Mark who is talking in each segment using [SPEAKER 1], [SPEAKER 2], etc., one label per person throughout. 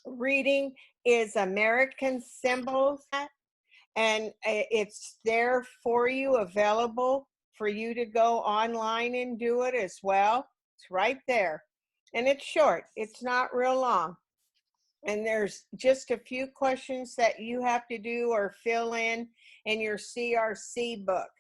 [SPEAKER 1] reading is American Symbols, and it's there for you, available for you to go online and do it as well. It's right there. And it's short, it's not real long. And there's just a few questions that you have to do or fill in your CRC book.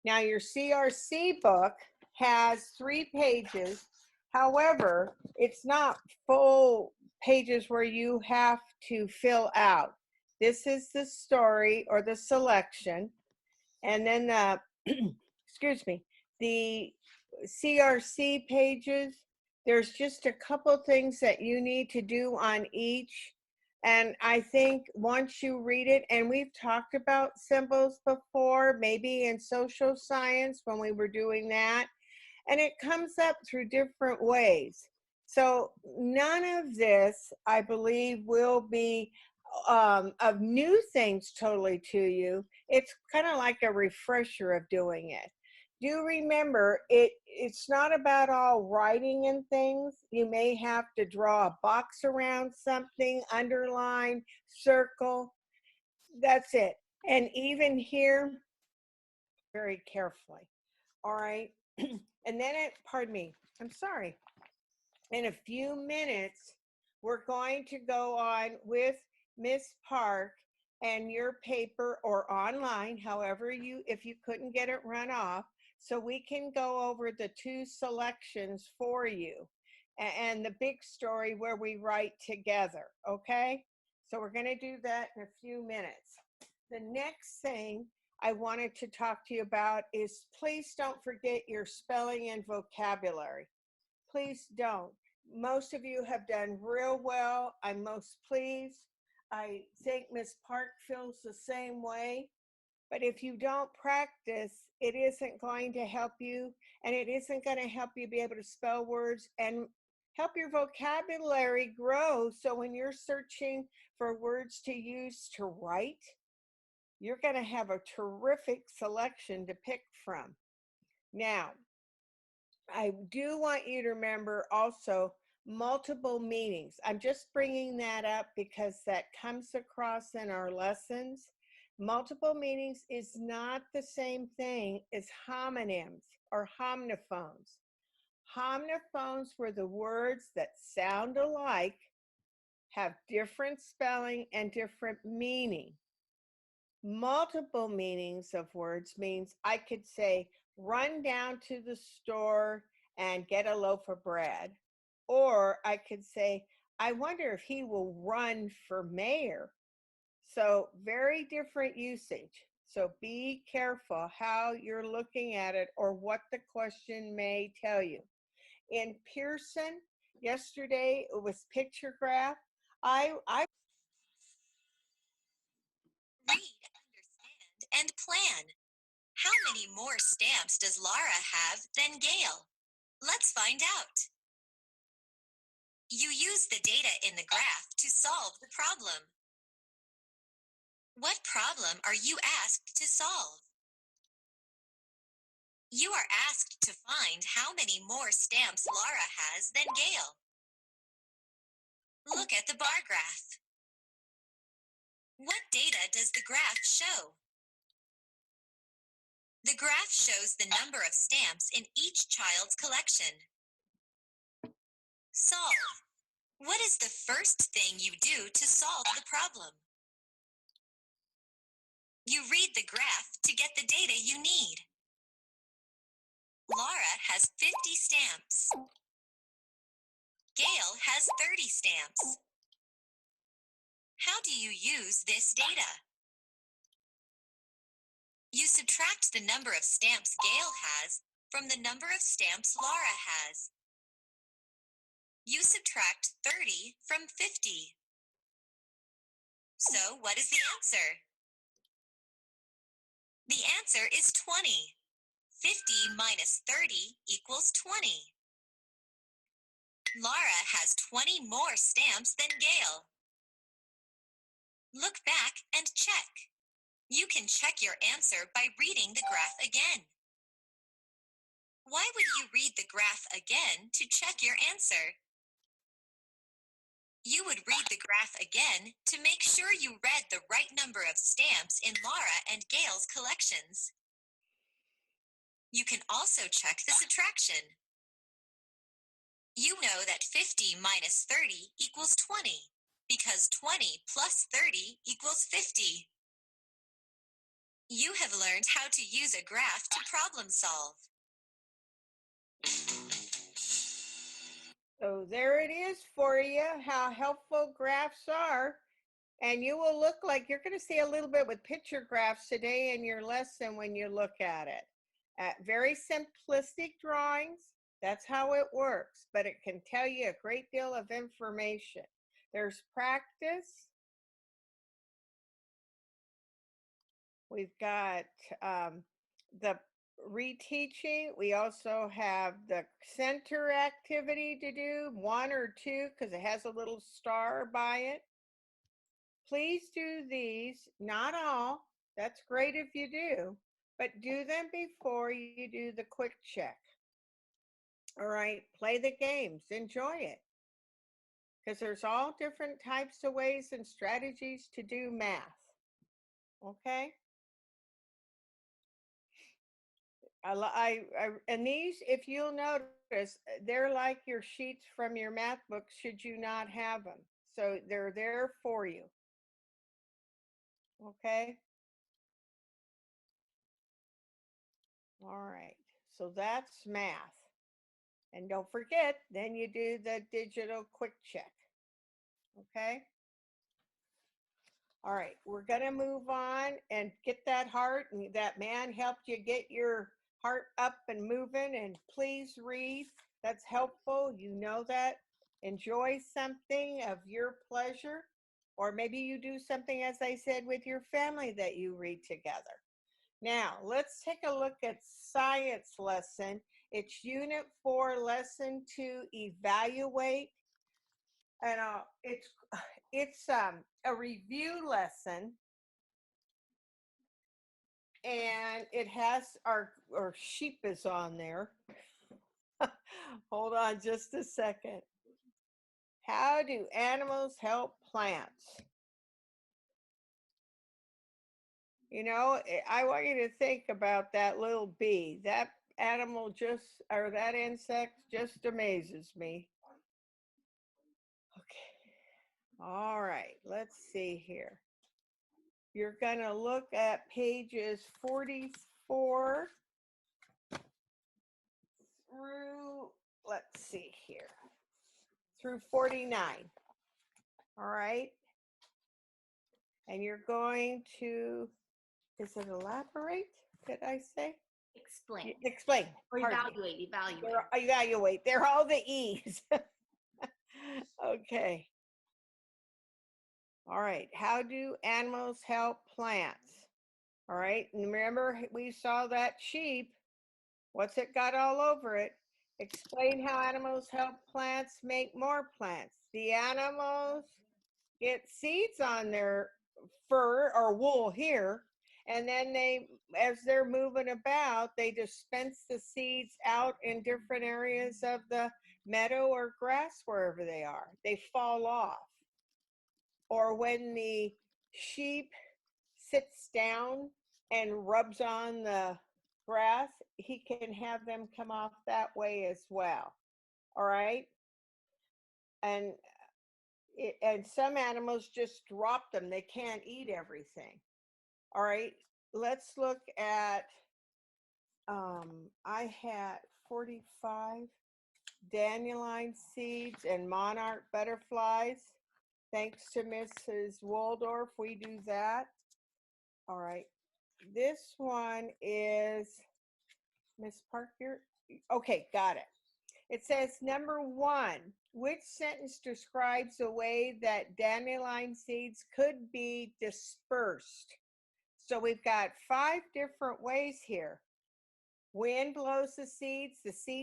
[SPEAKER 1] Now, your CRC book has 3 pages. However, it's not full pages where you have to fill out. This is the story or the selection. And then excuse me, the CRC pages, there's just a couple things that you need to do on each. And I think once you read it, and we've talked about symbols before, maybe in social science when we were doing that, and it comes up through different ways. So none of this, I believe, will be of new things totally to you. It's kind of like a refresher of doing it. Do remember, it's not about all writing and things. You may have to draw a box around something, underline, circle. That's it. And even here, very carefully. All right. And then pardon me, I'm sorry. In a few minutes, we're going to go on with Miss Park and your paper, or online, however if you couldn't get it run off, so we can go over the 2 selections for you and the big story where we write together, okay? So we're going to do that in a few minutes. The next thing I wanted to talk to you about is, please don't forget your spelling and vocabulary. Please don't. Most of you have done real well. I'm most pleased. I think Miss Park feels the same way. But if you don't practice, it isn't going to help you, and it isn't going to help you be able to spell words and help your vocabulary grow. So when you're searching for words to use to write, you're going to have a terrific selection to pick from. Now, I do want you to remember also multiple meanings. I'm just bringing that up because that comes across in our lessons. Multiple meanings is not the same thing as homonyms or homophones. Homophones were the words that sound alike, have different spelling and different meaning. Multiple meanings of words means I could say, run down to the store and get a loaf of bread. Or I could say, I wonder if he will run for mayor. So very different usage. So be careful how you're looking at it or what the question may tell you. In Pearson, yesterday it was picture graph. I
[SPEAKER 2] Read, understand, and plan. How many more stamps does Laura have than Gail? Let's find out. You use the data in the graph to solve the problem. What problem are you asked to solve? You are asked to find how many more stamps Laura has than Gail. Look at the bar graph. What data does the graph show? The graph shows the number of stamps in each child's collection. Solve. What is the first thing you do to solve the problem? You read the graph to get the data you need. Laura has 50 stamps. Gail has 30 stamps. How do you use this data? You subtract the number of stamps Gail has from the number of stamps Laura has. You subtract 30 from 50. So what is the answer? The answer is 20. 50 minus 30 equals 20. Laura has 20 more stamps than Gail. Look back and check. You can check your answer by reading the graph again. Why would you read the graph again to check your answer? You would read the graph again to make sure you read the right number of stamps in Laura and Gail's collections. You can also check the subtraction. You know that 50 minus 30 equals 20, because 20 plus 30 equals 50. You have learned how to use a graph to problem solve.
[SPEAKER 1] So there it is for you, how helpful graphs are. And you will look like you're going to see a little bit with picture graphs today in your lesson when you look at it. Very simplistic drawings. That's how it works, but it can tell you a great deal of information. There's practice. We've got the reteaching. We also have the center activity to do, 1 or 2, because it has a little star by it. Please do these, not all. That's great if you do, but do them before you do the quick check. All right, play the games, enjoy it. Because there's all different types of ways and strategies to do math. Okay? And these, if you'll notice, they're like your sheets from your math book should you not have them. So they're there for you. Okay? All right. So that's math. And don't forget, then you do the digital quick check. Okay? All right, we're going to move on and get that heart, and that man helped you get your heart up and moving, and please read. That's helpful. You know that. Enjoy something of your pleasure, or maybe you do something, as I said, with your family that you read together. Now, let's take a look at science lesson. It's Unit 4, Lesson 2, Evaluate. And it's a review lesson, and it has our sheep is on there. Hold on just a second. How do animals help plants? You know, I want you to think about that little bee. That animal just, or that insect just amazes me. Okay. All right, let's see here. You're going to look at pages 44 through, let's see here, through 49. All right. And you're going to, is it elaborate? Did I say?
[SPEAKER 3] Explain.
[SPEAKER 1] Explain.
[SPEAKER 3] Or
[SPEAKER 1] Pardon me.
[SPEAKER 3] evaluate.
[SPEAKER 1] Evaluate. They're all the E's. Okay. All right. How do animals help plants? All right. And remember, we saw that sheep. What's it got all over it? Explain how animals help plants make more plants. The animals get seeds on their fur or wool here, and then they, as they're moving about, they dispense the seeds out in different areas of the meadow or grass wherever they are. They fall off. Or when the sheep sits down and rubs on the grass, he can have them come off that way as well. All right. And some animals just drop them. They can't eat everything. All right. Let's look at, I had 45 dandelion seeds and monarch butterflies. Thanks to Mrs. Waldorf, we do that. All right. This one is Miss Parker. Okay, got it. It says, number 1, which sentence describes the way that dandelion seeds could be dispersed? So we've got 5 different ways here. Wind blows the seed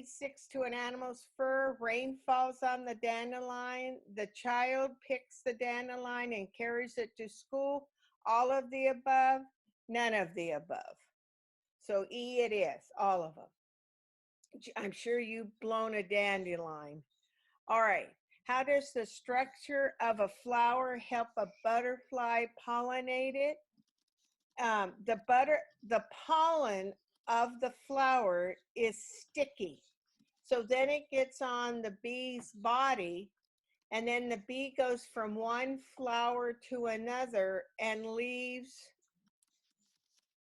[SPEAKER 1] sticks to an animal's fur, rain falls on the dandelion, the child picks the dandelion and carries it to school, all of the above, none of the above. So E it is, all of them. I'm sure you've blown a dandelion. All right. How does the structure of a flower help a butterfly pollinate it? The pollen of the flower is sticky. So then it gets on the bee's body, and then the bee goes from one flower to another and leaves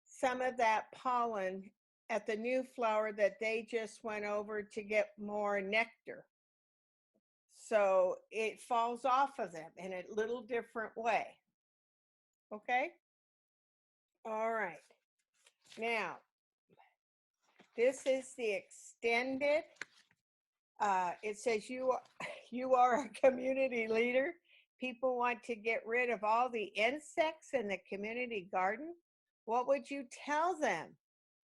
[SPEAKER 1] some of that pollen at the new flower that they just went over to get more nectar. So it falls off of them in a little different way. Okay? All right. Now, this is the extended. It says you are a community leader. People want to get rid of all the insects in the community garden. What would you tell them?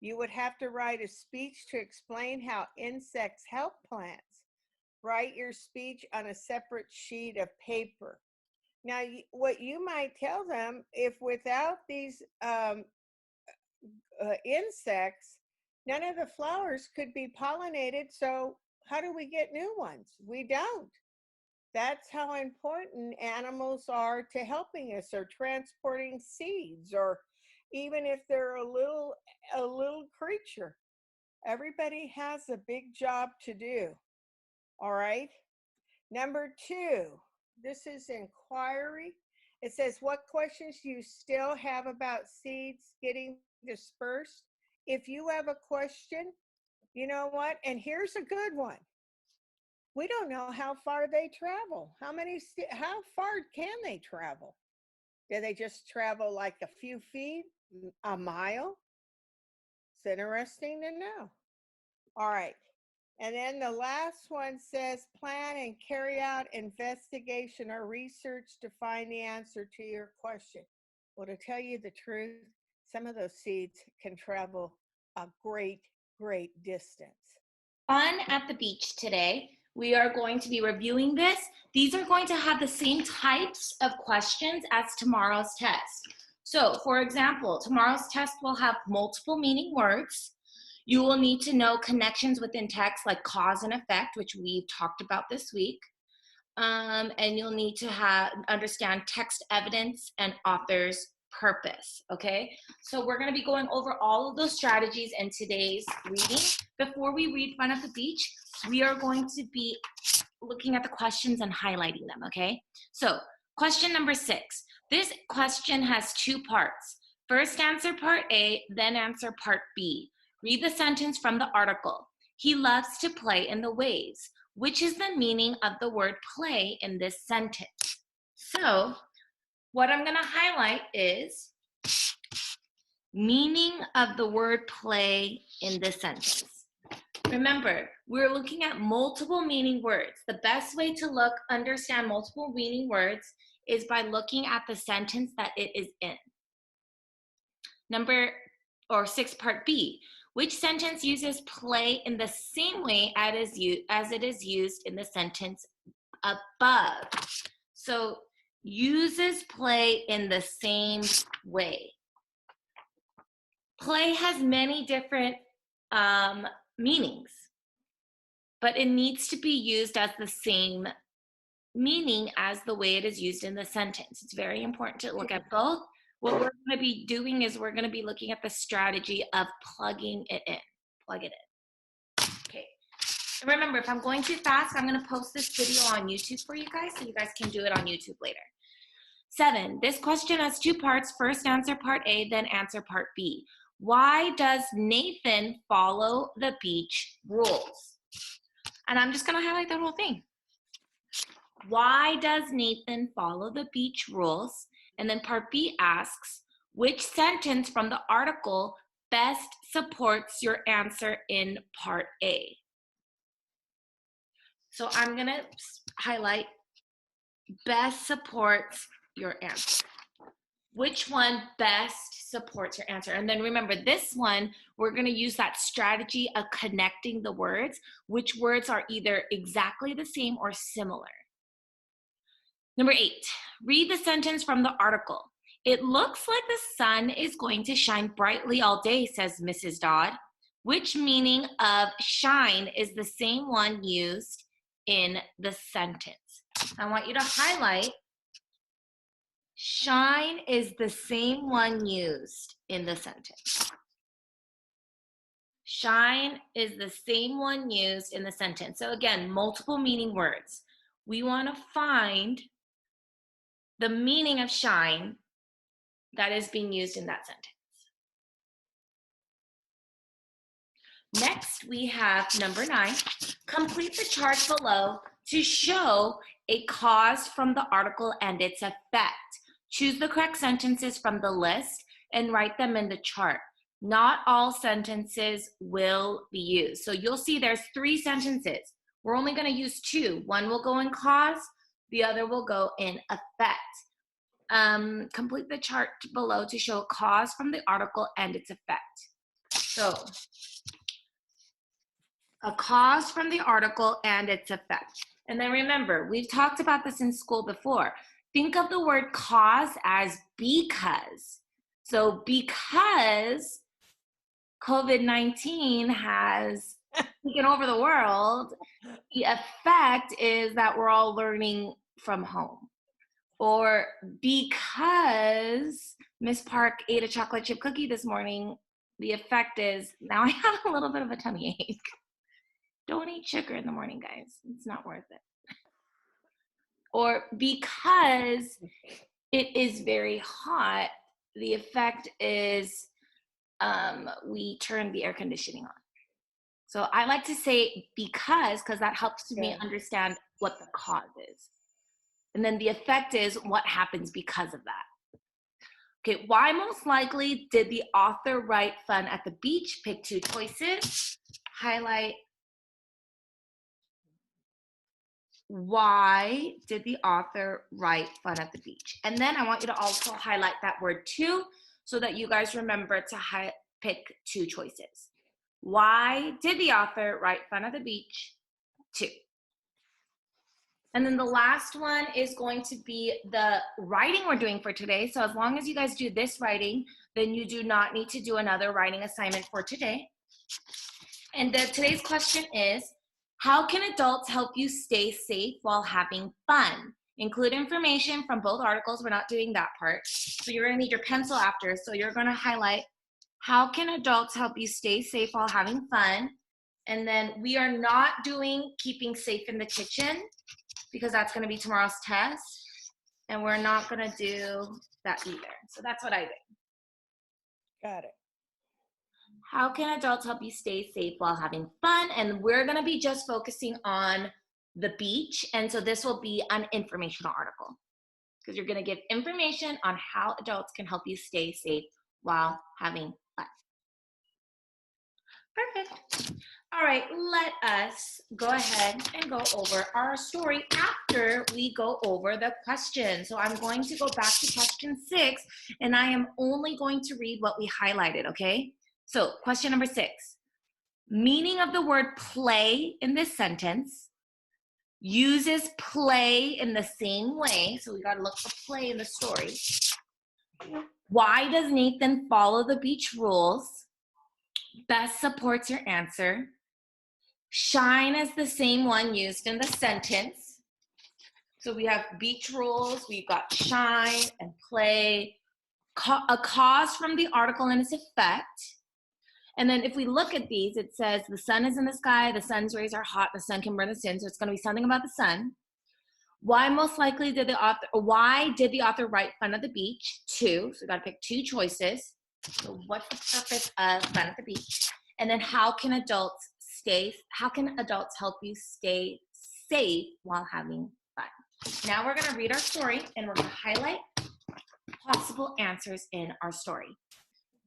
[SPEAKER 1] You would have to write a speech to explain how insects help plants. Write your speech on a separate sheet of paper. Now, what you might tell them, if without these insects, none of the flowers could be pollinated. So how do we get new ones? We don't. That's how important animals are to helping us, or transporting seeds, or even if they're a little creature. Everybody has a big job to do. All right. Number 2, this is inquiry. It says, what questions do you still have about seeds getting dispersed? If you have a question, you know what? And here's a good one. We don't know how far they travel. How far can they travel? Do they just travel like a few feet, a mile? It's interesting to know. All right. And then the last one says, plan and carry out investigation or research to find the answer to your question. Well, to tell you the truth, some of those seeds can travel a great, great distance.
[SPEAKER 3] Fun at the beach today. We are going to be reviewing this. These are going to have the same types of questions as tomorrow's test. So, for example, tomorrow's test will have multiple meaning words. You will need to know connections within text like cause and effect, which we've talked about this week. And you'll need to understand text evidence and author's purpose, okay? So we're gonna be going over all of those strategies in today's reading. Before we read Fun at the Beach, we are going to be looking at the questions and highlighting them, okay? So question number 6. This question has 2 parts. First answer part A, then answer part B. Read the sentence from the article. He loves to play in the waves. Which is the meaning of the word play in this sentence? So what I'm gonna highlight is meaning of the word play in this sentence. Remember, we're looking at multiple meaning words. The best way to understand multiple meaning words is by looking at the sentence that it is in. 6 part B. Which sentence uses play in the same way as it is used in the sentence above? So uses play in the same way. Play has many different meanings, but it needs to be used as the same meaning as the way it is used in the sentence. It's very important to look at both. What we're going to be doing is we're going to be looking at the strategy of plugging it in. Plug it in. Okay. And remember, if I'm going too fast, I'm going to post this video on YouTube for you guys so you guys can do it on YouTube later. 7. This question has 2 parts. First answer part A, then answer part B. Why does Nathan follow the beach rules? And I'm just going to highlight that whole thing. Why does Nathan follow the beach rules? And then part B asks, which sentence from the article best supports your answer in part A? So I'm gonna highlight best supports your answer. Which one best supports your answer? And then remember this one, we're gonna use that strategy of connecting the words, which words are either exactly the same or similar. Number 8, read the sentence from the article. It looks like the sun is going to shine brightly all day, says Mrs. Dodd. Which meaning of shine is the same one used in the sentence? I want you to highlight shine is the same one used in the sentence. Shine is the same one used in the sentence. So again, multiple meaning words. We want to find the meaning of shine that is being used in that sentence. Next, we have number 9. Complete the chart below to show a cause from the article and its effect. Choose the correct sentences from the list and write them in the chart. Not all sentences will be used. So you'll see there's 3 sentences. We're only going to use 2. One will go in cause, the other will go in effect. Complete the chart below to show a cause from the article and its effect. So, a cause from the article and its effect. And then remember, we've talked about this in school before. Think of the word cause as because. So because COVID-19 has taken over the world, the effect is that we're all learning from home. Or because Miss Park ate a chocolate chip cookie this morning, the effect is now I have a little bit of a tummy ache. Don't eat sugar in the morning, guys. It's not worth it. Or because it is very hot, the effect is we turn the air conditioning on. So I like to say because that helps me understand what the cause is. And then the effect is what happens because of that. Okay, why most likely did the author write fun at the beach? Pick 2 choices. Highlight why did the author write fun at the beach? And then I want you to also highlight that word too, so that you guys remember to pick 2 choices. Why did the author write fun at the beach? 2. And then the last one is going to be the writing we're doing for today. So as long as you guys do this writing, then you do not need to do another writing assignment for today. And today's question is, how can adults help you stay safe while having fun? Include information from both articles. We're not doing that part. So you're gonna need your pencil after. So you're gonna highlight, how can adults help you stay safe while having fun? And then we are not doing keeping safe in the kitchen because that's gonna be tomorrow's test. And we're not gonna do that either. So that's what I did.
[SPEAKER 1] Got it.
[SPEAKER 3] How can adults help you stay safe while having fun? And we're gonna be just focusing on the beach. And so this will be an informational article because you're gonna give information on how adults can help you stay safe while having fun. Perfect. All right, let us go ahead and go over our story after we go over the question. So I'm going to go back to question 6 and I am only going to read what we highlighted, okay? So question number 6, meaning of the word play in this sentence, uses play in the same way. So we got to look for play in the story. Why does Nathan follow the beach rules? Best supports your answer. Shine is the same one used in the sentence. So we have beach rules, we've got shine and play, a cause from the article and its effect. And then if we look at these, it says the sun is in the sky, the sun's rays are hot, the sun can burn us in, so it's going to be something about the sun. Why most likely did the author write fun at the beach? 2, so we got to pick 2 choices. So what's the purpose of fun at the beach? And then how can adults help you stay safe while having fun? Now we're going to read our story and we're going to highlight possible answers in our story.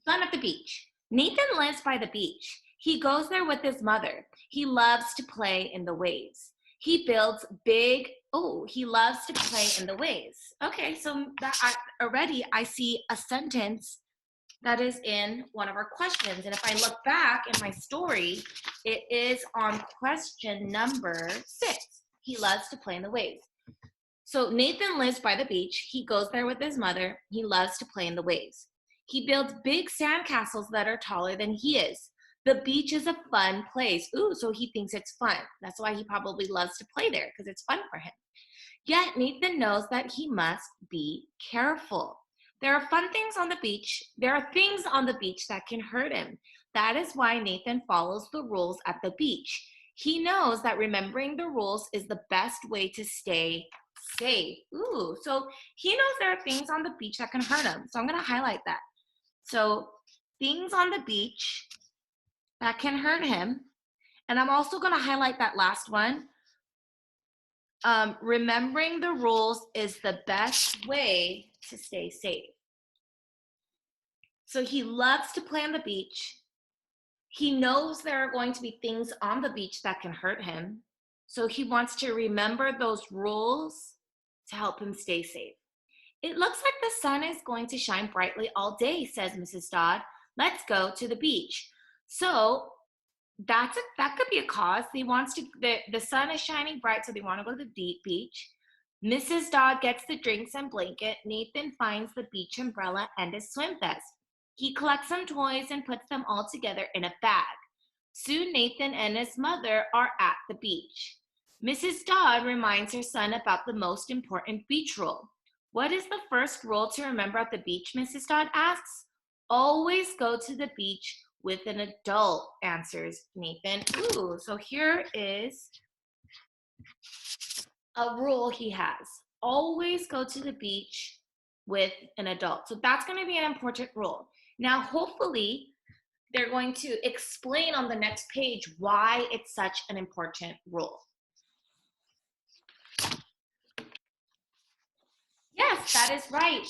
[SPEAKER 3] Fun at the beach. Nathan lives by the beach. He goes there with his mother. He loves to play in the waves. He loves to play in the waves. Okay, so I see a sentence that is in one of our questions. And if I look back in my story, it is on question number 6. He loves to play in the waves. So Nathan lives by the beach. He goes there with his mother. He loves to play in the waves. He builds big sandcastles that are taller than he is. The beach is a fun place. Ooh, so he thinks it's fun. That's why he probably loves to play there, because it's fun for him. Yet Nathan knows that he must be careful. There are fun things on the beach. There are things on the beach that can hurt him. That is why Nathan follows the rules at the beach. He knows that remembering the rules is the best way to stay safe. Ooh, so he knows there are things on the beach that can hurt him. So I'm going to highlight that. So things on the beach that can hurt him. And I'm also going to highlight that last one. Remembering the rules is the best way to stay safe. So he loves to play on the beach. He knows there are going to be things on the beach that can hurt him. So he wants to remember those rules to help him stay safe. It looks like the sun is going to shine brightly all day, says Mrs. Dodd. Let's go to the beach. So that could be a cause. The sun is shining bright, so they want to go to the beach. Mrs. Dodd gets the drinks and blanket. Nathan finds the beach umbrella and his swim vest. He collects some toys and puts them all together in a bag. Soon Nathan and his mother are at the beach. Mrs. Dodd reminds her son about the most important beach rule. What is the first rule to remember at the beach, Mrs. Dodd asks. Always go to the beach with an adult, answers Nathan. Ooh, so here is a rule he has. Always go to the beach with an adult. So that's going to be an important rule. Now, hopefully, they're going to explain on the next page why it's such an important rule. Yes, that is right,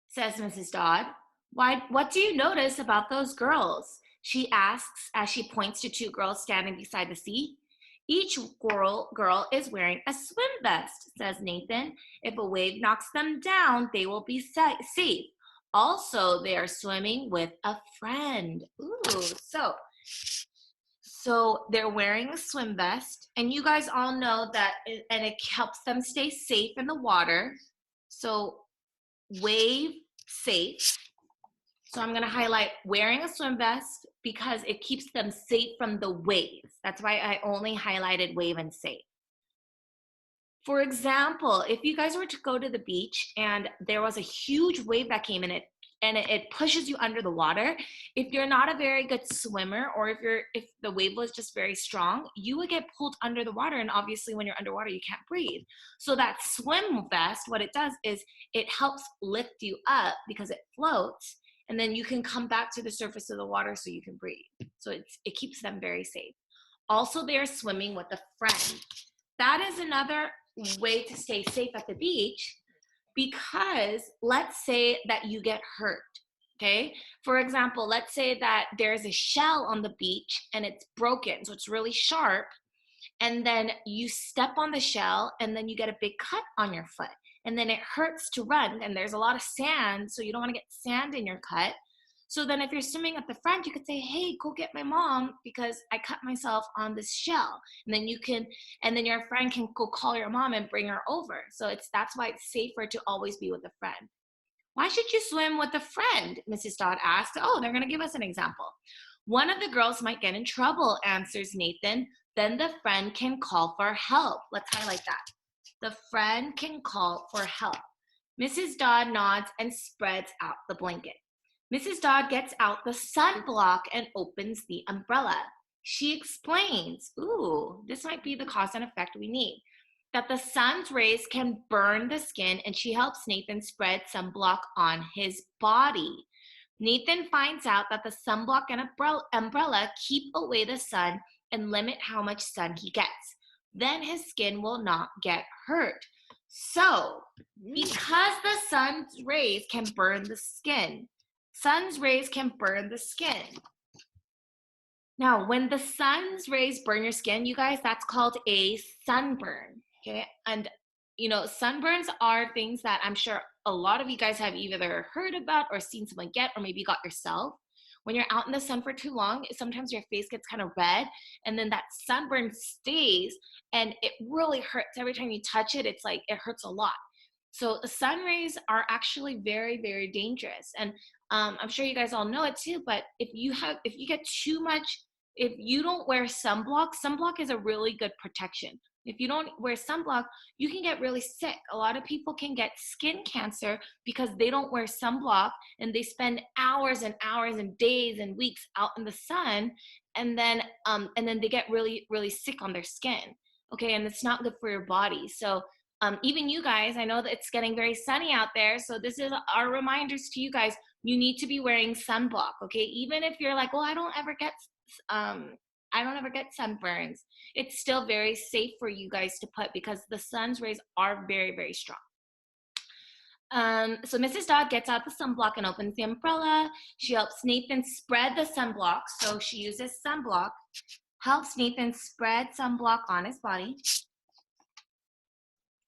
[SPEAKER 3] says Mrs. Dodd. What do you notice about those girls? She asks as she points to two girls standing beside the sea. Each girl is wearing a swim vest, says Nathan. If a wave knocks them down, they will be safe. Also, they are swimming with a friend. Ooh, so they're wearing a swim vest, and you guys all know that, and it helps them stay safe in the water. So wave safe. So I'm going to highlight wearing a swim vest because it keeps them safe from the waves. That's why I only highlighted wave and safe. For example, if you guys were to go to the beach and there was a huge wave that came in it and it pushes you under the water, if you're not a very good swimmer, or if the wave was just very strong, you would get pulled under the water, and obviously when you're underwater you can't breathe. So that swim vest, what it does is it helps lift you up because it floats, and then you can come back to the surface of the water so you can breathe. So it keeps them very safe. Also, they're swimming with a friend. That is another way to stay safe at the beach, because let's say that you get hurt, okay? For example, let's say that there's a shell on the beach and it's broken, so it's really sharp, and then you step on the shell and then you get a big cut on your foot, and then it hurts to run, and there's a lot of sand, so you don't want to get sand in your cut. So then if you're swimming at the front, you could say, hey, go get my mom because I cut myself on this shell. And then your friend can go call your mom and bring her over. So that's why it's safer to always be with a friend. Why should you swim with a friend? Mrs. Dodd asked. Oh, they're going to give us an example. One of the girls might get in trouble, answers Nathan. Then the friend can call for help. Let's highlight that. The friend can call for help. Mrs. Dodd nods and spreads out the blanket. Mrs. Dodd gets out the sunblock and opens the umbrella. She explains, ooh, this might be the cause and effect we need, that the sun's rays can burn the skin, and she helps Nathan spread sunblock on his body. Nathan finds out that the sunblock and umbrella keep away the sun and limit how much sun he gets. Then his skin will not get hurt. So, because the sun's rays can burn the skin, sun's rays can burn the skin. Now, when the sun's rays burn your skin, you guys, that's called a sunburn, okay? And, sunburns are things that I'm sure a lot of you guys have either heard about or seen someone get, or maybe got yourself. When you're out in the sun for too long, sometimes your face gets kind of red, and then that sunburn stays, and it really hurts. Every time you touch it, it's like it hurts a lot. So the sun rays are actually very, very dangerous. And I'm sure you guys all know it too, but if you get too much, if you don't wear sunblock is a really good protection. If you don't wear sunblock, you can get really sick. A lot of people can get skin cancer because they don't wear sunblock and they spend hours and hours and days and weeks out in the sun, and then they get really, really sick on their skin. Okay, and it's not good for your body. So even you guys, I know that it's getting very sunny out there. So this is our reminders to you guys. You need to be wearing sunblock. Okay, even if you're like, well, I don't ever get sunburns, it's still very safe for you guys to put because the sun's rays are very, very strong. So Mrs. Dodd gets out the sunblock and opens the umbrella. She helps Nathan spread the sunblock. So she uses sunblock, helps Nathan spread sunblock on his body.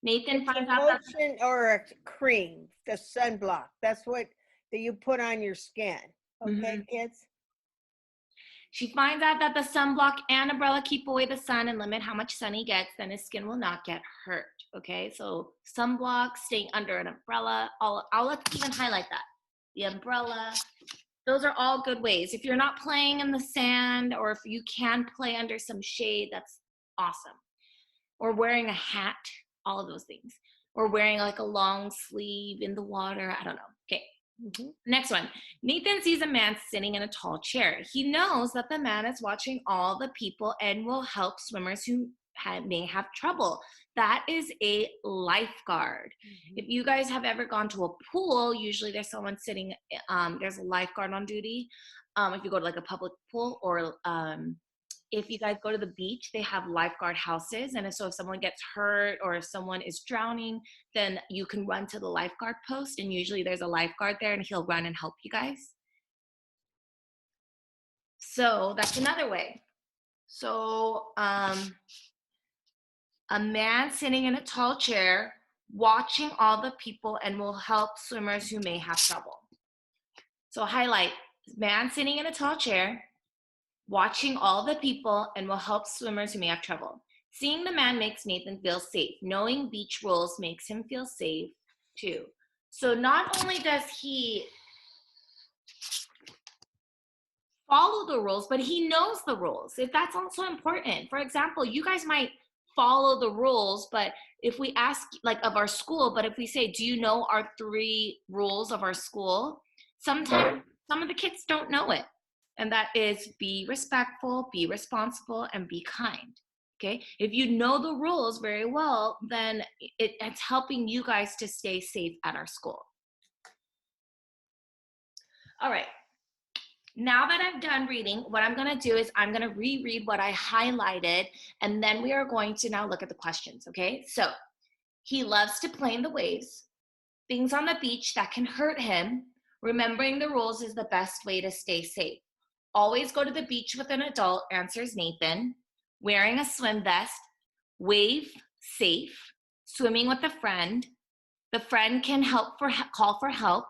[SPEAKER 3] Nathan finds out that
[SPEAKER 1] lotion or a cream, the sunblock. That's what that you put on your skin. Okay, kids?
[SPEAKER 3] she finds out that the sunblock and umbrella keep away the sun and limit how much sun he gets, then his skin will not get hurt. Okay, so sunblock, staying under an umbrella. Let's even highlight that. The umbrella. Those are all good ways. If you're not playing in the sand, or if you can play under some shade, that's awesome. Or wearing a hat, all of those things. Or wearing like a long sleeve in the water, I don't know. Okay. Next one. Nathan sees a man sitting in a tall chair. He knows that the man is watching all the people and will help swimmers who may have trouble. That is a lifeguard. If you guys have ever gone to a pool, usually there's someone sitting, there's a lifeguard on duty. If you go to like a public pool, or if you guys go to the beach, they have lifeguard houses. And so if someone gets hurt or if someone is drowning, then you can run to the lifeguard post. And usually there's a lifeguard there and he'll run and help you guys. So that's another way. So a man sitting in a tall chair, watching all the people and will help swimmers who may have trouble. So highlight, man sitting in a tall chair, watching all the people and will help swimmers who may have trouble. Seeing the man makes Nathan feel safe. Knowing beach rules makes him feel safe too. So not only does he follow the rules, but he knows the rules. If that's also important. For example, you guys might follow the rules, but if we ask like of our school, but if we say, do you know our 3 rules of our school? Sometimes some of the kids don't know it. And that is be respectful, be responsible, and be kind. Okay? If you know the rules very well, then it's helping you guys to stay safe at our school. All right. Now that I'm done reading, what I'm going to do is I'm going to reread what I highlighted, and then we are going to now look at the questions, okay? So, he loves to play in the waves. Things on the beach that can hurt him. Remembering the rules is the best way to stay safe. Always go to the beach with an adult, answers Nathan. Wearing a swim vest. Wave, safe. Swimming with a friend. The friend can call for help.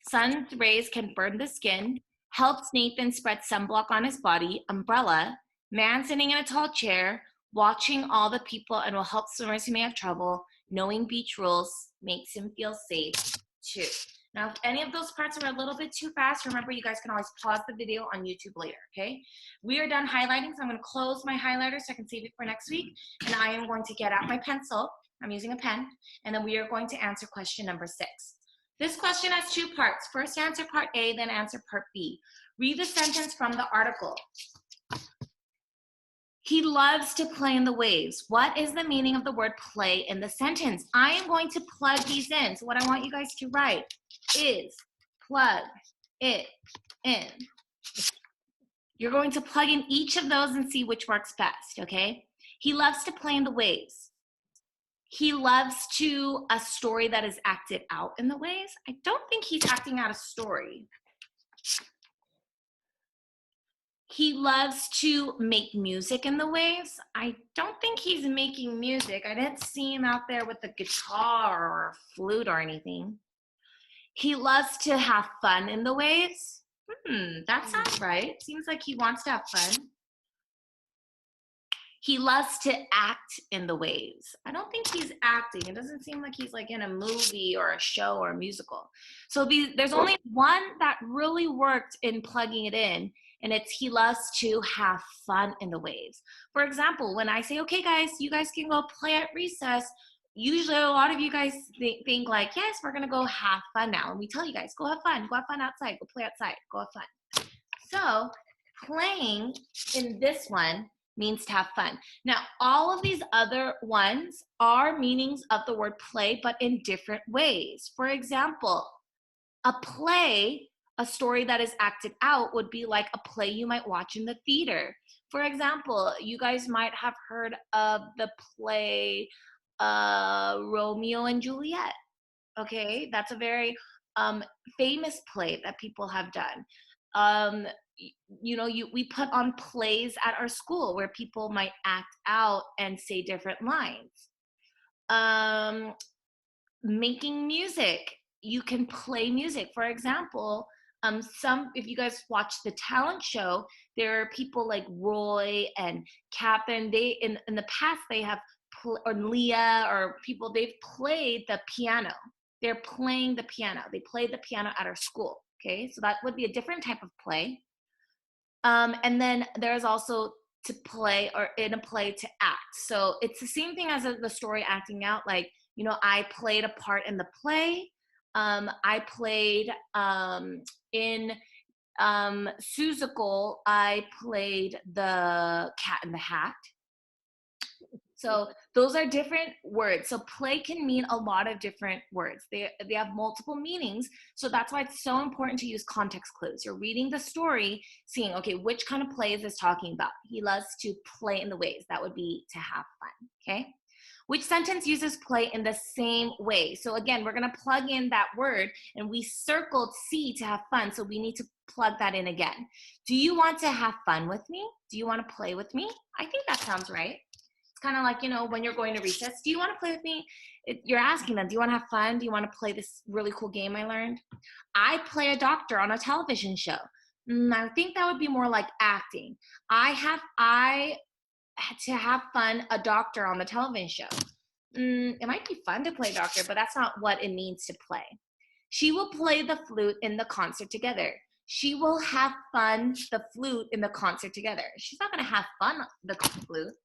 [SPEAKER 3] Sun's rays can burn the skin. Helps Nathan spread sunblock on his body. Umbrella. Man sitting in a tall chair. Watching all the people and will help swimmers who may have trouble. Knowing beach rules makes him feel safe too. Now, if any of those parts are a little bit too fast, remember you guys can always pause the video on YouTube later, okay? We are done highlighting, so I'm gonna close my highlighter so I can save it for next week. And I am going to get out my pencil. I'm using a pen. And then we are going to answer question number 6. This question has 2 parts. First answer part A, then answer part B. Read the sentence from the article. He loves to play in the waves. What is the meaning of the word play in the sentence? I am going to plug these in. So what I want you guys to write is plug it in. You're going to plug in each of those and see which works best, okay? He loves to play in the waves. He loves a story that is acted out in the waves. I don't think he's acting out a story. He loves to make music in the waves. I don't think he's making music. I didn't see him out there with a guitar or a flute or anything. He loves to have fun in the waves. That sounds right. Seems like he wants to have fun. He loves to act in the waves. I don't think he's acting. It doesn't seem like he's like in a movie or a show or a musical. So there's only one that really worked in plugging it in. and it's he loves to have fun in the waves. For example, when I say, okay, guys, you guys can go play at recess, usually a lot of you guys think like, yes, we're gonna go have fun now. And we tell you guys, go have fun outside, go play outside, go have fun. So playing in this one means to have fun. Now, all of these other ones are meanings of the word play, but in different ways. For example, a play, a story that is acted out, would be like a play you might watch in the theater. For example, you guys might have heard of the play Romeo and Juliet. Okay, that's a very famous play that people have done. We put on plays at our school where people might act out and say different lines. Making music, you can play music. For example, if you guys watch the talent show, there are people like Roy and Captain. They in the past they have or Leah or people, they've played the piano. They're playing the piano. They play the piano at our school. Okay, so that would be a different type of play. And then there's also to play, or in a play to act. So it's the same thing as the story acting out. Like, I played a part in the play. I played in Seussical, I played the Cat in the Hat. So those are different words. So play can mean a lot of different words. They have multiple meanings. So that's why it's so important to use context clues. You're reading the story, seeing, okay, which kind of play is this talking about? He loves to play in the waves. That would be to have fun, okay? Which sentence uses play in the same way? So again, we're gonna plug in that word, and we circled C, to have fun, so we need to plug that in again. Do you want to have fun with me? Do you want to play with me? I think that sounds right. It's kind of like, when you're going to recess, do you want to play with me? You're asking them, do you want to have fun? Do you want to play this really cool game I learned? I play a doctor on a television show. I think that would be more like acting. To have fun, a doctor on the television show. It might be fun to play doctor, but that's not what it means to play. She will play the flute in the concert together. She will have fun, the flute in the concert together. She's not going to have fun, the flute.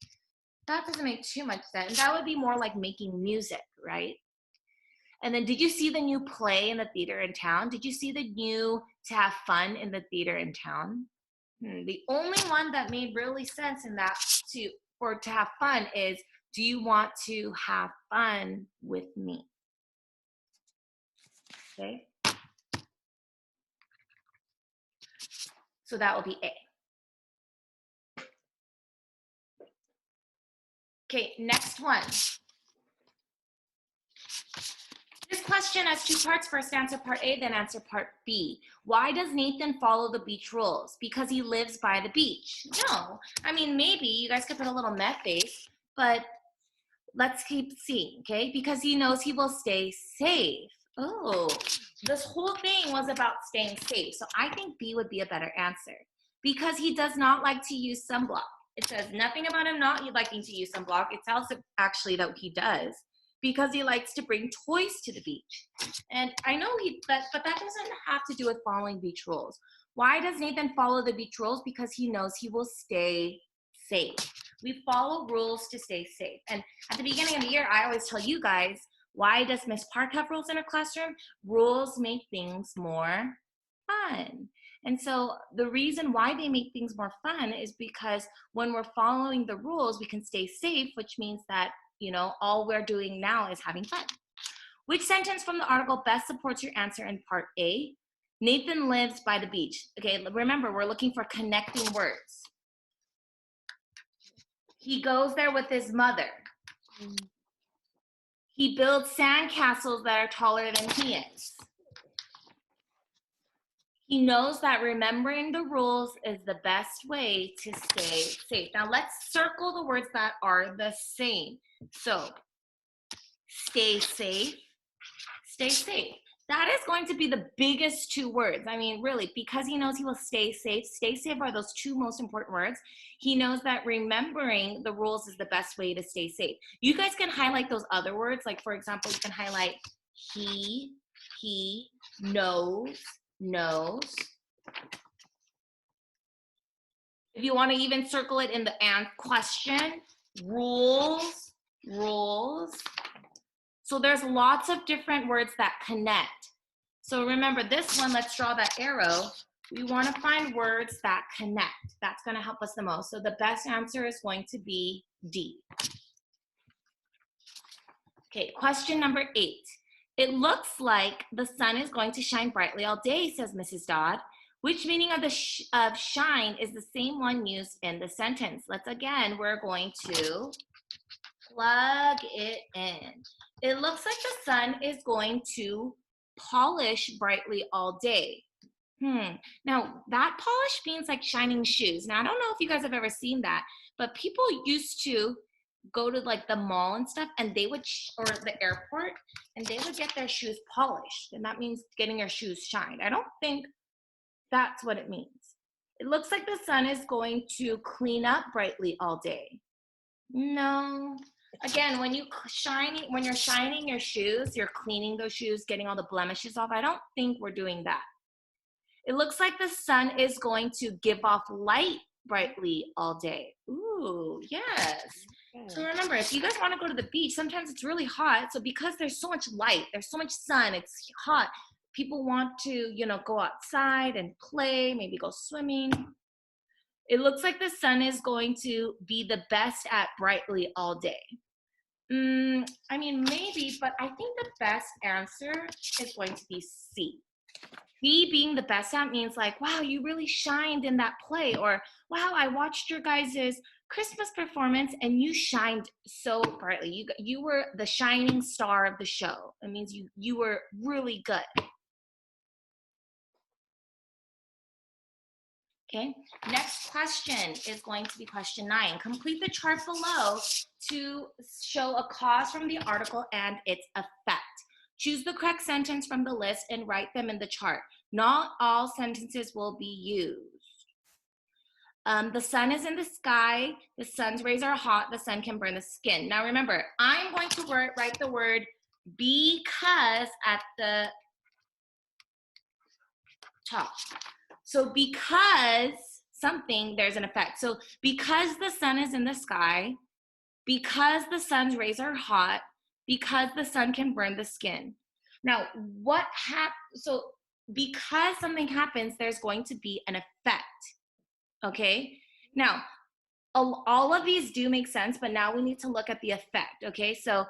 [SPEAKER 3] That doesn't make too much sense. That would be more like making music, right? And then, did you see the new play in the theater in town? Did you see the new to have fun in the theater in town? The only one that made really sense in that to have fun is, do you want to have fun with me? Okay. So that will be A. Okay, next one. This question has two parts. First answer part A, then answer part B. Why does Nathan follow the beach rules? Because he lives by the beach. No, I mean, maybe you guys could put a little meth face, but let's keep seeing, okay? Because he knows he will stay safe. Oh, this whole thing was about staying safe. So I think B would be a better answer. Because he does not like to use sunblock. It says nothing about him not liking to use sunblock. It tells him actually that he does, because he likes to bring toys to the beach. And I know but that doesn't have to do with following beach rules. Why does Nathan follow the beach rules? Because he knows he will stay safe. We follow rules to stay safe. And at the beginning of the year, I always tell you guys, why does Miss Park have rules in her classroom? Rules make things more fun. And so the reason why they make things more fun is because when we're following the rules, we can stay safe, which means that, all we're doing now is having fun. Which sentence from the article best supports your answer in part A? Nathan lives by the beach. Okay, remember, we're looking for connecting words. He goes there with his mother. He builds sandcastles that are taller than he is. He knows that remembering the rules is the best way to stay safe. Now let's circle the words that are the same. So, stay safe, stay safe. That is going to be the biggest two words. I mean, really, because he knows he will stay safe. Stay safe are those two most important words. He knows that remembering the rules is the best way to stay safe. You guys can highlight those other words. Like, for example, you can highlight he knows. If you want to even circle it in the and question, rules, rules. So there's lots of different words that connect. So remember this one, let's draw that arrow. We want to find words that connect. That's going to help us the most. So the best answer is going to be D. Okay, question number 8. It looks like the sun is going to shine brightly all day, says Mrs. Dodd. Which meaning of the of shine is the same one used in the sentence? We're going to plug it in. It looks like the sun is going to polish brightly all day. Now that polish means like shining shoes. Now I don't know if you guys have ever seen that, but people used to go to like the mall and stuff, and they would, or the airport, and they would get their shoes polished, and that means getting your shoes shined. I don't think that's what it means. It looks like the sun is going to clean up brightly all day. No. Again, when you're shining your shoes, you're cleaning those shoes, getting all the blemishes off. I don't think we're doing that. It looks like the sun is going to give off light brightly all day. Ooh, yes. So remember, if you guys want to go to the beach, sometimes it's really hot. So because there's so much light, there's so much sun, it's hot. People want to, go outside and play, maybe go swimming. It looks like the sun is going to be the best at brightly all day. Maybe, but I think the best answer is going to be C. B being the best at means like, wow, you really shined in that play, or wow, I watched your guys' Christmas performance and you shined so brightly. You were the shining star of the show. It means you were really good. Okay, next question is going to be question 9. Complete the chart below to show a cause from the article and its effect. Choose the correct sentence from the list and write them in the chart. Not all sentences will be used. The sun is in the sky. The sun's rays are hot. The sun can burn the skin. Now remember, I'm going to write the word because at the top. So because something, there's an effect. So because the sun is in the sky, because the sun's rays are hot, because the sun can burn the skin. Now, so because something happens, there's going to be an effect, okay? Now, all of these do make sense, but now we need to look at the effect, okay? So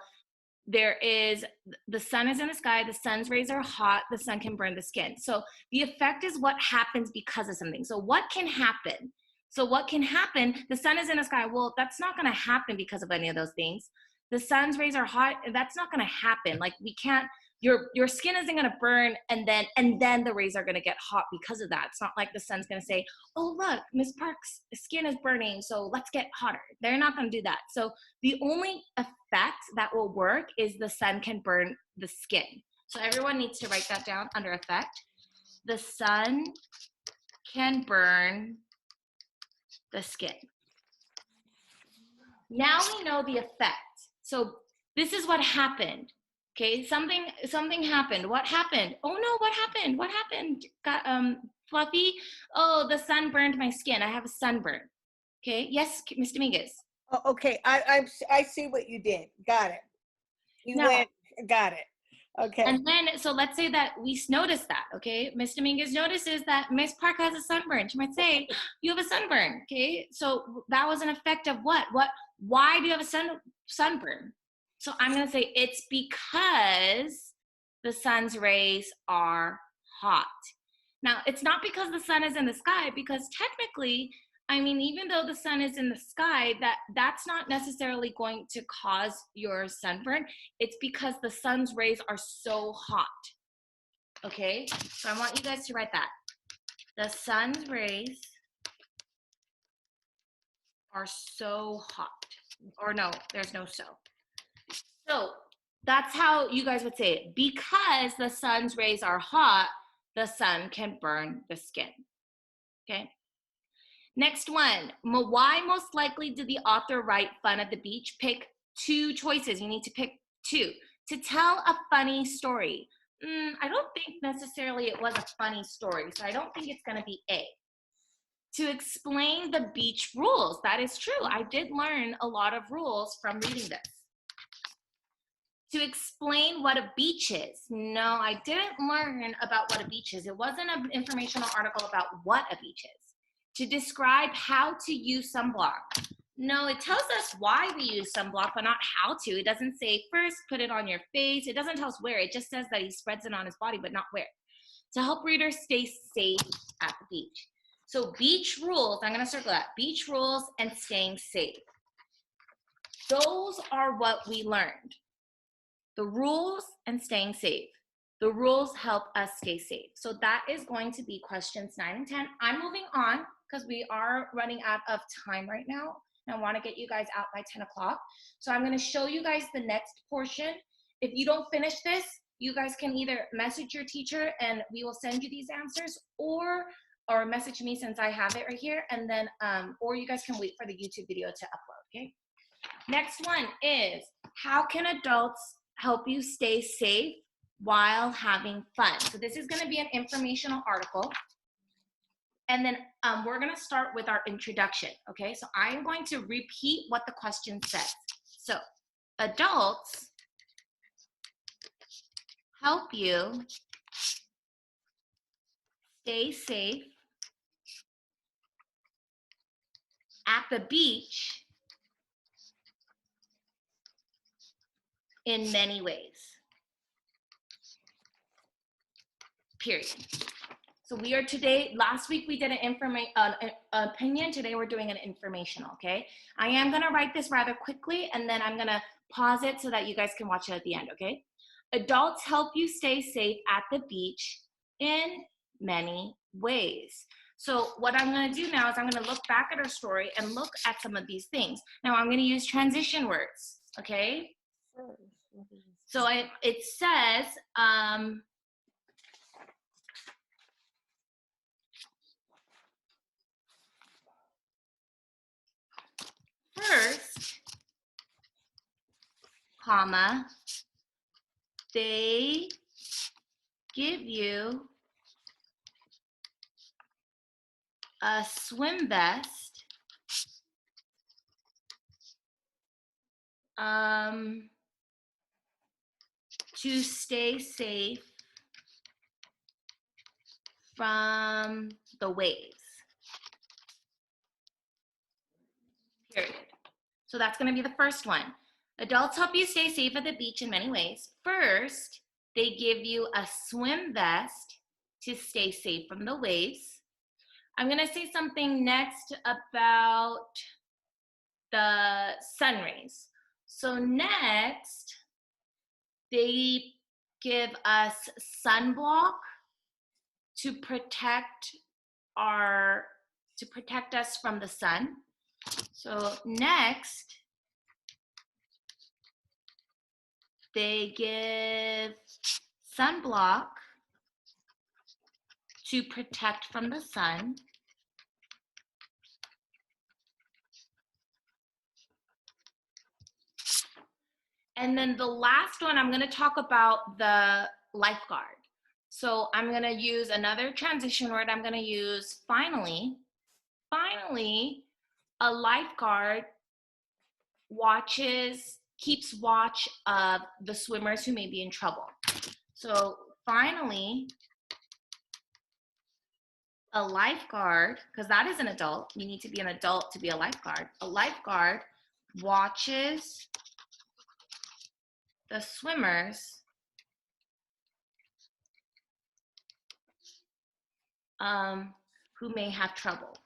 [SPEAKER 3] there is, the sun is in the sky, the sun's rays are hot, the sun can burn the skin. So the effect is what happens because of something. So what can happen? So what can happen, the sun is in the sky, well, that's not gonna happen because of any of those things. The sun's rays are hot, that's not gonna happen. Like we can't, your skin isn't gonna burn and then the rays are gonna get hot because of that. It's not like the sun's gonna say, oh look, Miss Park's skin is burning, so let's get hotter. They're not gonna do that. So the only effect that will work is the sun can burn the skin. So everyone needs to write that down under effect. The sun can burn the skin. Now we know the effect. So this is what happened. Okay, something happened. What happened? Oh no, what happened? What happened? Fluffy? Oh, the sun burned my skin. I have a sunburn. Okay, yes, Ms. Dominguez.
[SPEAKER 1] Oh, okay, I see what you did. Got it. Got it. Okay.
[SPEAKER 3] And then, so let's say that we notice that, okay? Ms. Dominguez notices that Miss Park has a sunburn. She might say, you have a sunburn, okay? So that was an effect of what? Why do you have a sunburn? So I'm gonna say it's because the sun's rays are hot. Now, it's not because the sun is in the sky, because technically, even though the sun is in the sky, that's not necessarily going to cause your sunburn. It's because the sun's rays are so hot, okay? So I want you guys to write that. The sun's rays are so hot. Or no, there's no so. So that's how you guys would say it. Because the sun's rays are hot, the sun can burn the skin, okay? Next one, why most likely did the author write Fun at the Beach? Pick 2 choices. You need to pick 2. To tell a funny story. I don't think necessarily it was a funny story, so I don't think it's gonna be A. To explain the beach rules. That is true. I did learn a lot of rules from reading this. To explain what a beach is. No, I didn't learn about what a beach is. It wasn't an informational article about what a beach is. To describe how to use sunblock. No, it tells us why we use sunblock, but not how to. It doesn't say first put it on your face. It doesn't tell us where. It just says that he spreads it on his body, but not where. To help readers stay safe at the beach. So beach rules, I'm gonna circle that. Beach rules and staying safe. Those are what we learned. The rules and staying safe. The rules help us stay safe. So that is going to be questions 9 and 10. I'm moving on because we are running out of time right now. And I want to get you guys out by 10 o'clock. So I'm going to show you guys the next portion. If you don't finish this, you guys can either message your teacher and we will send you these answers, or message me since I have it right here. And then, or you guys can wait for the YouTube video to upload, okay? Next one is, how can adults help you stay safe while having fun? So this is going to be an informational article. And then we're going to start with our introduction, okay? So I'm going to repeat what the question says. So adults help you stay safe at the beach in many ways. Period. So we are today, last week we did an opinion, today we're doing an informational, okay? I am gonna write this rather quickly and then I'm gonna pause it so that you guys can watch it at the end, okay? Adults help you stay safe at the beach in many ways. So what I'm gonna do now is I'm gonna look back at our story and look at some of these things. Now I'm gonna use transition words, okay? So it says, first, comma, they give you a swim vest to stay safe from the waves. Period. So that's going to be the first one. Adults help you stay safe at the beach in many ways. First, they give you a swim vest to stay safe from the waves. I'm going to say something next about the sun rays. So next, they give us sunblock to protect us from the sun. So next, they give sunblock to protect from the sun. And then the last one, I'm going to talk about the lifeguard. So I'm going to use another transition word. I'm going to use finally. Finally, a lifeguard keeps watch of the swimmers who may be in trouble. So finally, a lifeguard, because that is an adult, you need to be an adult to be a lifeguard. A lifeguard watches the swimmers who may have trouble.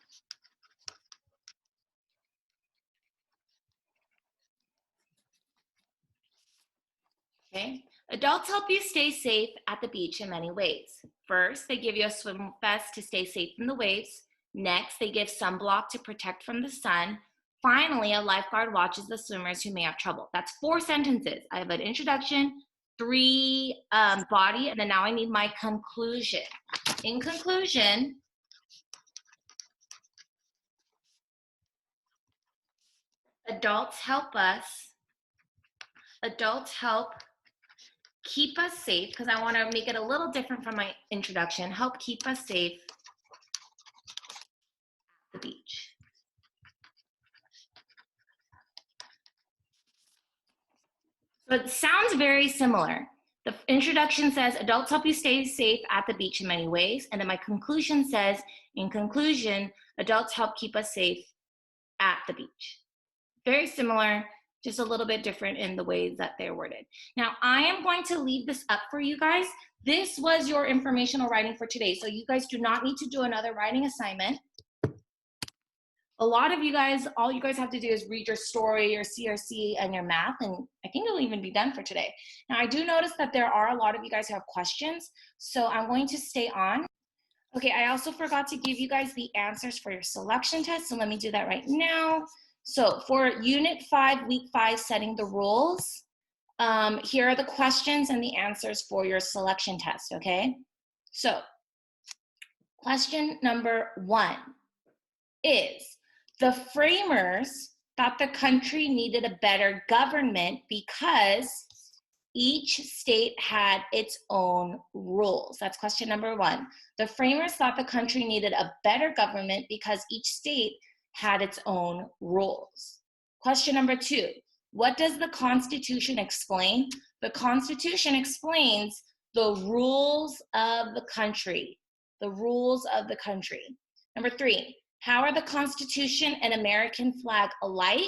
[SPEAKER 3] Okay. Adults help you stay safe at the beach in many ways. First, they give you a swim vest to stay safe from the waves. Next, they give sunblock to protect from the sun. Finally, a lifeguard watches the swimmers who may have trouble. That's 4 sentences. I have an introduction, 3 body, and then now I need my conclusion. In conclusion, adults help keep us safe, because I want to make it a little different from my introduction, help keep us safe the beach. So it sounds very similar. The introduction says, adults help you stay safe at the beach in many ways. And then my conclusion says, in conclusion, adults help keep us safe at the beach. Very similar, just a little bit different in the ways that they're worded. Now, I am going to leave this up for you guys. This was your informational writing for today. So you guys do not need to do another writing assignment. A lot of you guys, all you guys have to do is read your story, your CRC, and your math, and I think it'll even be done for today. Now, I do notice that there are a lot of you guys who have questions, so I'm going to stay on. Okay, I also forgot to give you guys the answers for your selection test, so let me do that right now. So for Unit 5, Week 5, Setting the Rules, here are the questions and the answers for your selection test, okay? So, question number 1 is, the framers thought the country needed a better government because each state had its own rules. That's question number 1. The framers thought the country needed a better government because each state had its own rules. Question number 2. What does the Constitution explain? The Constitution explains the rules of the country. The rules of the country. Number 3. How are the Constitution and American flag alike?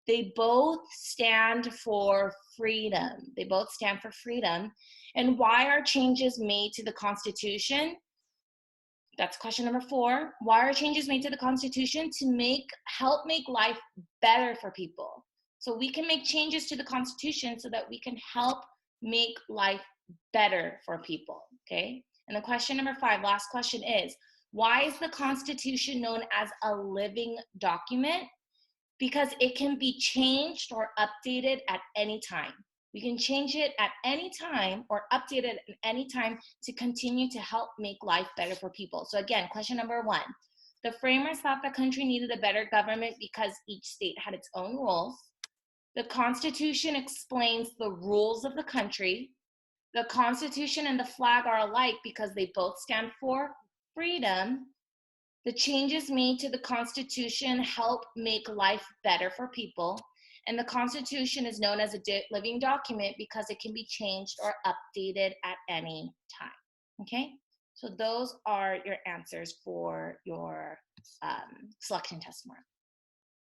[SPEAKER 3] They both stand for freedom. They both stand for freedom. And why are changes made to the Constitution? That's question number 4. Why are changes made to the Constitution? To help make life better for people. So we can make changes to the Constitution so that we can help make life better for people, okay? And then question number 5, last question is, why is the Constitution known as a living document? Because it can be changed or updated at any time. We can change it at any time or update it at any time to continue to help make life better for people. So again, question number 1. The framers thought the country needed a better government because each state had its own rules. The Constitution explains the rules of the country. The Constitution and the flag are alike because they both stand for freedom. The changes made to the Constitution help make life better for people. And the Constitution is known as a living document because it can be changed or updated at any time. Okay? So those are your answers for your selection test tomorrow.